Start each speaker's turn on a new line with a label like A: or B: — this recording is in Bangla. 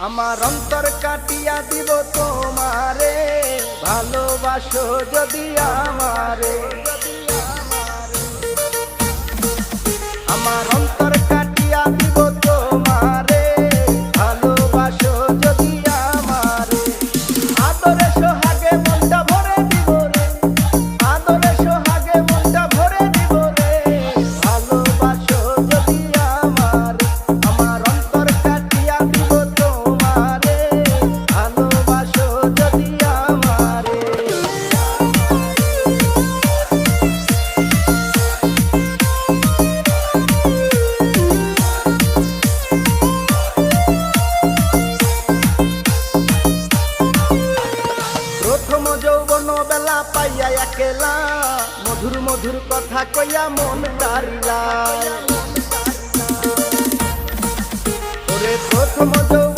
A: আমার অন্তর কাটিয়া দিব তোমারে, ভালোবাসো যদি আমারে। আমার অন্তর কাটিয়া দিব তোমারে, ভালোবাসো যদি আমারে। আদরে সোহাগে মনটা ভরে দিব রে, আদরে সোহাগে মনটা ভরে দিব রে, ভালোবাসো যদি আমারে। আমার অন্তর কাটিয়া দিব তোমারে, ভালোবাসো যদি আমারে। প্রথম যৌবন বেলা পাইয়া একেলা, মধুর মধুর কথা কইয়া মন তারিলা। ওরে প্রথম যৌবন